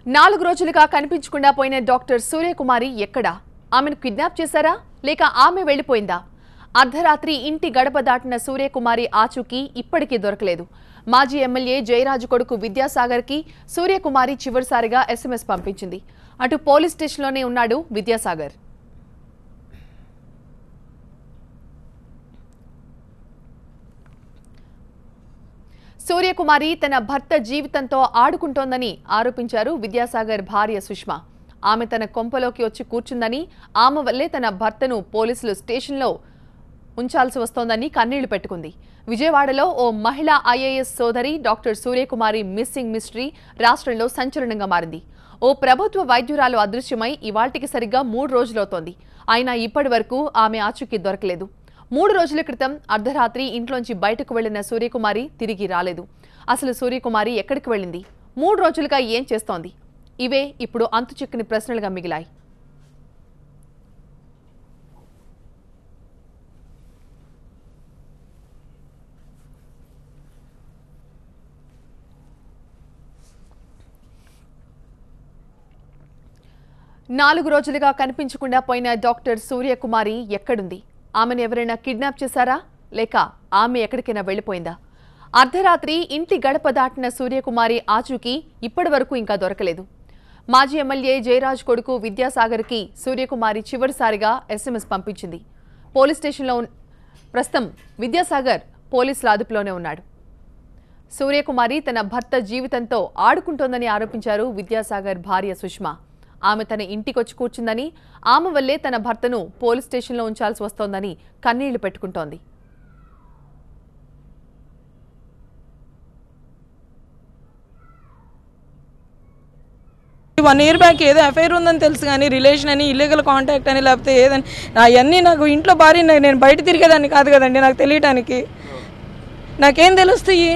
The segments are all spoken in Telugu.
4 రోజులుగా కనిపించకుండా పోయిన డాక్టర్ సూర్యకుమారి ఎక్కడా? ఆమెను కిడ్నాప్ చేశారా లేక ఆమె వెళ్లిపోయిందా? అర్ధరాత్రి ఇంటి గడప దాటిన సూర్యకుమారి ఆచూకీ ఇప్పటికీ దొరకలేదు. మాజీ ఎమ్మెల్యే జయరాజు కొడుకు విద్యాసాగర్కి సూర్యకుమారి చివరిసారిగా SMS పంపించింది. అటు పోలీస్ స్టేషన్లోనే ఉన్నాడు విద్యాసాగర్. సూర్యకుమారి తన భర్త జీవితంతో ఆడుకుంటోందని ఆరోపించారు విద్యాసాగర్ భార్య సుష్మా. ఆమె తన కొంపలోకి వచ్చి కూర్చుందని, ఆమె వల్లే తన భర్తను పోలీసులు స్టేషన్లో ఉంచాల్సి వస్తోందని కన్నీళ్లు పెట్టుకుంది. విజయవాడలో ఓ మహిళా IAS సోదరి డాక్టర్ సూర్యకుమారి మిస్సింగ్ మిస్టరీ రాష్ట్రంలో సంచలనంగా మారింది. ఓ ప్రభుత్వ వైద్యురాలు అదృశ్యమై ఇవాళ్టికి సరిగ్గా 3 రోజులవుతోంది. అయినా ఇప్పటి వరకు ఆమె ఆచూకీ దొరకలేదు. 3 రోజుల క్రితం అర్ధరాత్రి ఇంట్లోంచి బయటకు వెళ్లిన సూర్యకుమారి తిరిగి రాలేదు. అసలు సూర్యకుమారి ఎక్కడికి వెళ్ళింది? 3 రోజులుగా ఏం చేస్తోంది? ఇవే ఇప్పుడు అంతుచిక్కని ప్రశ్నలుగా మిగిలాయి. నాలుగు రోజులుగా కనిపించకుండా పోయిన డాక్టర్ సూర్యకుమారి ఎక్కడుంది? ఆమెను ఎవరైనా కిడ్నాప్ చేశారా లేక ఆమె ఎక్కడికైనా వెళ్లిపోయిందా? అర్ధరాత్రి ఇంటి గడప దాటిన సూర్యకుమారి ఆచూకీ ఇప్పటి వరకు ఇంకా దొరకలేదు. మాజీ ఎమ్మెల్యే జయరాజ్ కొడుకు విద్యాసాగర్కి సూర్యకుమారి చివరిసారిగా SMS పంపించింది. పోలీస్ స్టేషన్లో ప్రస్తుతం విద్యాసాగర్ పోలీసుల అదుపులోనే ఉన్నాడు. సూర్యకుమారి తన భర్త జీవితంతో ఆడుకుంటోందని ఆరోపించారు విద్యాసాగర్ భార్య సుష్మా. ఆమె తన ఇంటికొచ్చి కూర్చుందని, ఆమె వల్లే తన భర్తను పోలీస్ స్టేషన్లో ఉంచాల్సి వస్తోందని కన్నీళ్లు పెట్టుకుంటోంది. వన్ ఇయర్ బ్యాక్ ఏదో ఎఫ్ఐఆర్ ఉందని తెలుసు కానీ రిలేషన్ అని, ఇల్లీగల్ కాంటాక్ట్ అని, లేకపోతే ఏదని అవన్నీ నాకు ఇంట్లో భార్య నేను బయట తిరిగేదాన్ని కాదు కదండి. నాకు తెలియటానికి నాకేం తెలుస్తాయి?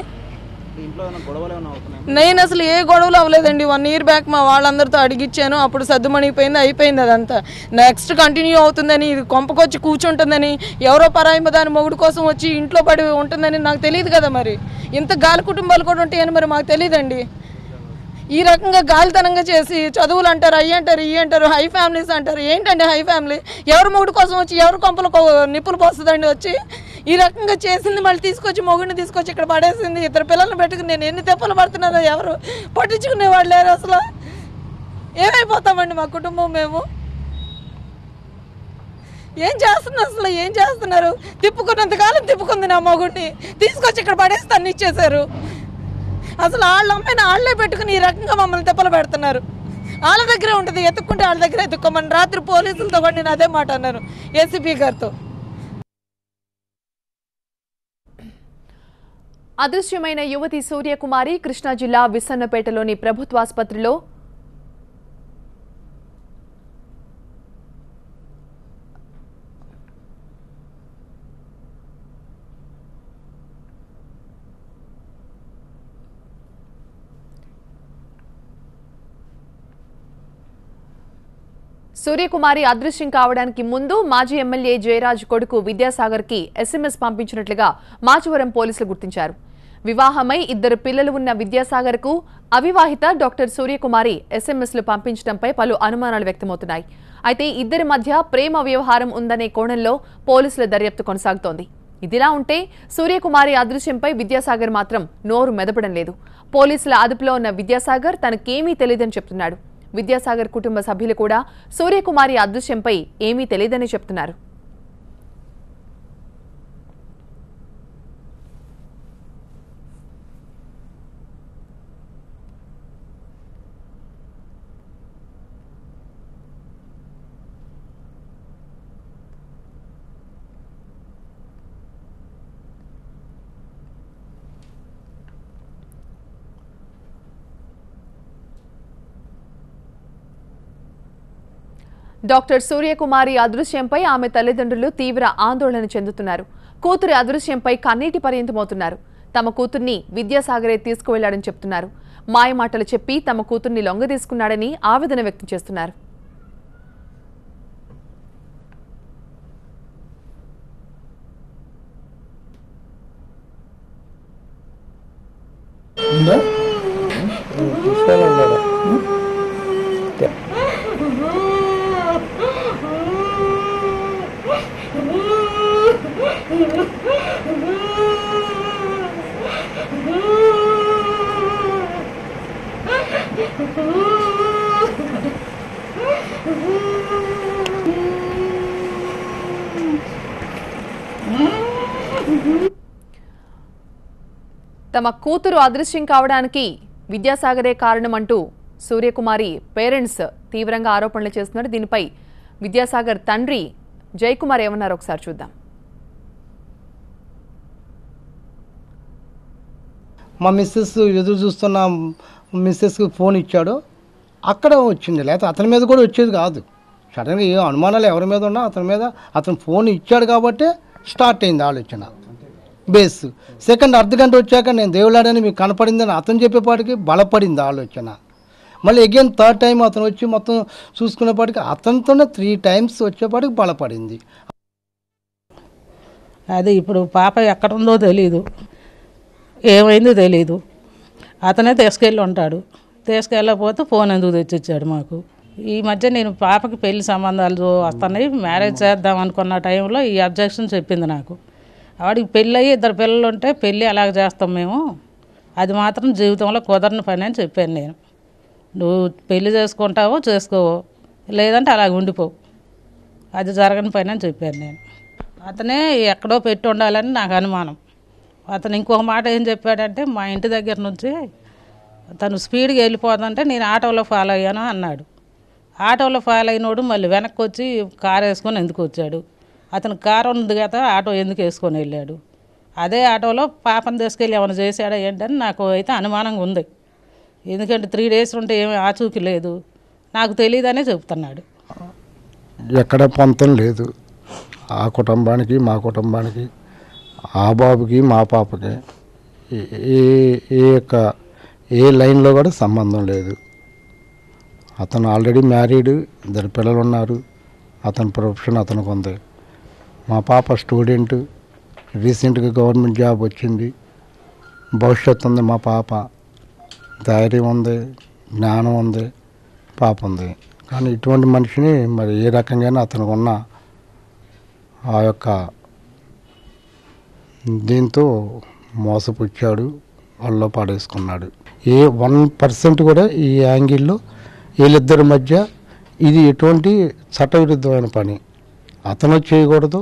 నేను అసలు ఏ గొడవలు అవ్వలేదండి. 1 ఇయర్ బ్యాక్ మా వాళ్ళందరితో అడిగిచ్చాను. అప్పుడు సద్దుమణిపోయింది, అయిపోయింది. అదంతా నెక్స్ట్ కంటిన్యూ అవుతుందని, ఇది కొంపకొచ్చి కూర్చుంటుందని, ఎవరో పరాయి దాని మొగుడు కోసం వచ్చి ఇంట్లో పడి ఉంటుందని నాకు తెలియదు కదా. మరి ఇంత గాలి కుటుంబాలు కూడా ఉంటాయని మరి మాకు తెలియదండి. ఈ రకంగా గాలితనంగా చేసి చదువులు అంటారు, అయ్యి అంటారు, ఇవి అంటారు, హై ఫ్యామిలీస్ అంటారు. ఏంటండి హై ఫ్యామిలీ? ఎవరు మొగుడు కోసం వచ్చి ఎవరు కొంపలు నిప్పులు పోస్తుందండి వచ్చి? ఈ రకంగా చేసింది, మళ్ళీ తీసుకొచ్చి మొగుడిని తీసుకొచ్చి ఇక్కడ పడేసింది. 2 పిల్లల్ని పెట్టుకుని నేను ఎన్ని తెప్పలు పడుతున్నారో ఎవరు పట్టించుకునేవాళ్ళు లేరు. అసలు ఏమైపోతామండి మా కుటుంబం? మేము ఏం చేస్తున్నారు? అసలు ఏం చేస్తున్నారు? తిప్పుకున్నంతకాలం తిప్పుకుంది నా మొగుడిని, తీసుకొచ్చి ఇక్కడ పడేసి తన్ని ఇచ్చేశారు. అసలు వాళ్ళ అమ్మాయిని వాళ్ళే పెట్టుకుని ఈ రకంగా మమ్మల్ని తెప్పలు పెడుతున్నారు. వాళ్ళ దగ్గరే ఉంటుంది, ఎత్తుక్కుంటే వాళ్ళ దగ్గర ఎత్తుక్కోమని రాత్రి పోలీసులతో కూడా నేను అదే మాట అన్నాను, ACP గారితో. అదృశ్యమైన యువతి సూర్యకుమారి కృష్ణా జిల్లా విసన్నపేటలోని ప్రభుత్వ ఆసుపత్రిలో సూర్యకుమారి అదృశ్యం కావడానికి ముందు మాజీ ఎమ్మెల్యే జయరాజ్ కొడుకు విద్యాసాగర్కి SMS పంపించినట్లుగా మాచవరం పోలీసులు గుర్తించారు. వివాహమై 2 పిల్లలు ఉన్న విద్యాసాగర్కు అవివాహిత డాక్టర్ సూర్యకుమారి SMSలు పంపించడంపై పలు అనుమానాలు వ్యక్తమవుతున్నాయి. అయితే ఇద్దరి మధ్య ప్రేమ వ్యవహారం ఉందనే కోణంలో పోలీసుల దర్యాప్తు కొనసాగుతోంది. ఇదిలా ఉంటే సూర్యకుమారి అదృశ్యంపై విద్యాసాగర్ మాత్రం నోరు మెదపడం లేదు. పోలీసుల అదుపులో ఉన్న విద్యాసాగర్ తనకేమీ తెలియదని చెప్తున్నాడు. విద్యాసాగర్ కుటుంబ సభ్యులు కూడా సూర్యకుమారి అదృశ్యంపై ఏమీ తెలియదని చెప్తున్నారు. డాక్టర్ సూర్యకుమారి అదృశ్యంపై ఆమె తల్లిదండ్రులు తీవ్ర ఆందోళన చెందుతున్నారు. కూతురి అదృశ్యంపై కన్నీటి పర్యంతమవుతున్నారు. తమ కూతుర్ని విద్యాసాగరే తీసుకువెళ్లాడని చెప్తున్నారు. మాయమాటలు చెప్పి తమ కూతుర్ని లొంగదీసుకున్నాడని ఆవేదన వ్యక్తం చేస్తున్నారు. ఉందా? తమ కూతురు అదృశ్యం కావడానికి విద్యాసాగరే కారణమంటూ సూర్యకుమారి పేరెంట్స్ తీవ్రంగా ఆరోపణలు చేస్తున్నారు. దీనిపై విద్యాసాగర్ తండ్రి జయకుమార్ ఏమన్నారు ఒకసారి చూద్దాం. మా మిస్సెస్ ఎదురు చూస్తున్న మిస్సెస్కి ఫోన్ ఇచ్చాడు, అక్కడ వచ్చింది. లేకపోతే అతని మీద కూడా వచ్చేది కాదు. సడన్గా ఏ అనుమానాలు ఎవరి మీద ఉన్నా అతను ఫోన్ ఇచ్చాడు కాబట్టి స్టార్ట్ అయింది ఆలోచన బేస్. సెకండ్ అర్ధగంట వచ్చాక నేను దేవులాడని మీకు కనపడిందని అతను చెప్పేపాటికి బలపడింది ఆలోచన. మళ్ళీ అగైన్ థర్డ్ టైం అతను వచ్చి మొత్తం చూసుకునేపాటికి అతనితోనే 3 times వచ్చేపాటికి బలపడింది. అది ఇప్పుడు పాప ఎక్కడుందో తెలీదు, ఏమైందో తెలీదు. అతనే తీసుకెళ్ళి ఉంటాడు. తీసుకెళ్ళకపోతే ఫోన్ ఎందుకు తెచ్చిచ్చాడు మాకు. ఈ మధ్య నేను పాపకి పెళ్లి సంబంధాలు వస్తున్నాయి, మ్యారేజ్ చేద్దాం అనుకున్న టైంలో ఈ అబ్జెక్షన్ చెప్పింది నాకు. వాడికి పెళ్ళి అయ్యి 2 పిల్లలు ఉంటే పెళ్ళి అలాగ చేస్తాం మేము, అది మాత్రం జీవితంలో కుదరని పని అని చెప్పాను నేను. నువ్వు పెళ్లి చేసుకుంటావో చేసుకోవో, లేదంటే అలాగ ఉండిపోవు, అది జరగని పని అని చెప్పాను నేను. అతనే ఎక్కడో పెట్టి ఉండాలని నాకు అనుమానం. అతను ఇంకొక మాట ఏం చెప్పాడంటే, మా ఇంటి దగ్గర నుంచి తను స్పీడ్గా వెళ్ళిపోతుంటే నేను ఆటోలో ఫాలో అయ్యాను అన్నాడు. ఆటోలో ఫాలో అయినోడు మళ్ళీ వెనక్కి వచ్చి కారు వేసుకొని ఎందుకు వచ్చాడు? అతను కారు ఉంది కదా, ఆటో ఎందుకు వేసుకొని వెళ్ళాడు? అదే ఆటోలో పాపను తీసుకెళ్ళి ఏమైనా చేశాడా ఏంటని నాకు అయితే అనుమానంగా ఉంది. ఎందుకంటే 3 days ఉంటే ఏమీ ఆచూకీ లేదు, నాకు తెలియదనే చెప్తున్నాడు. ఎక్కడ పొంతం లేదు ఆ కుటుంబానికి మా కుటుంబానికి, ఆ బాబుకి మా పాపకి ఏ లైన్లో కూడా సంబంధం లేదు. అతను ఆల్రెడీ మ్యారీడ్, 2 పిల్లలు ఉన్నారు. అతని ప్రొఫెషన్ అతనికి ఉంది. మా పాప స్టూడెంట్, రీసెంట్గా గవర్నమెంట్ జాబ్ వచ్చింది, భవిష్యత్తు ఉంది. మా పాప ధైర్యం ఉంది, జ్ఞానం ఉంది, పాప ఉంది. కానీ ఇటువంటి మనిషిని మరి ఏ రకంగానే అతనికి ఉన్న ఆ యొక్క దీంతో మోసపుచ్చాడు, వాళ్ళలో పడేసుకున్నాడు. ఏ 1% కూడా ఈ యాంగిల్లో వీళ్ళిద్దరి మధ్య ఇది ఎటువంటి చట్టవిరుద్ధమైన పని. అతను చేయకూడదు,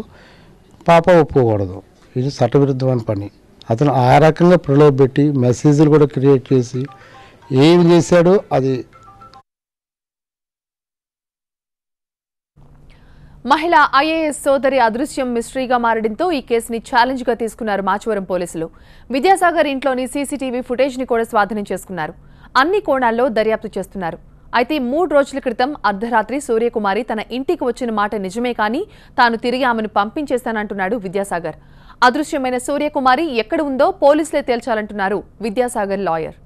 పాప ఒప్పుకోకూడదు. ఇది చట్టవిరుద్ధమైన పని. అతను ఆ రకంగా ప్రలోభపెట్టి మెసేజ్లు కూడా క్రియేట్ చేసి ఏమి చేశాడో అది. మహిళ ఐఏఎస్ సోదరి అదృశ్యం మిస్టరీగా మారడంతో ఈ కేసుని ఛాలెంజ్ గా తీసుకున్నారు మాచవరం పోలీసులు. విద్యాసాగర్ ఇంట్లోని సీసీటీవీ ఫుటేజ్ ని కూడా స్వాధీనం చేసుకున్నారు. అన్ని కోణాల్లో దర్యాప్తు చేస్తున్నారు. అయితే 3 రోజుల క్రితం అర్ధరాత్రి సూర్యకుమారి తన ఇంటికి వచ్చిన మాట నిజమే కానీ తాను తిరిగి ఆమెను పంపించేస్తానంటున్నాడు విద్యాసాగర్. అదృశ్యమైన సూర్యకుమారి ఎక్కడ ఉందో పోలీసులే తేల్చాలంటున్నారు విద్యాసాగర్ లాయర్.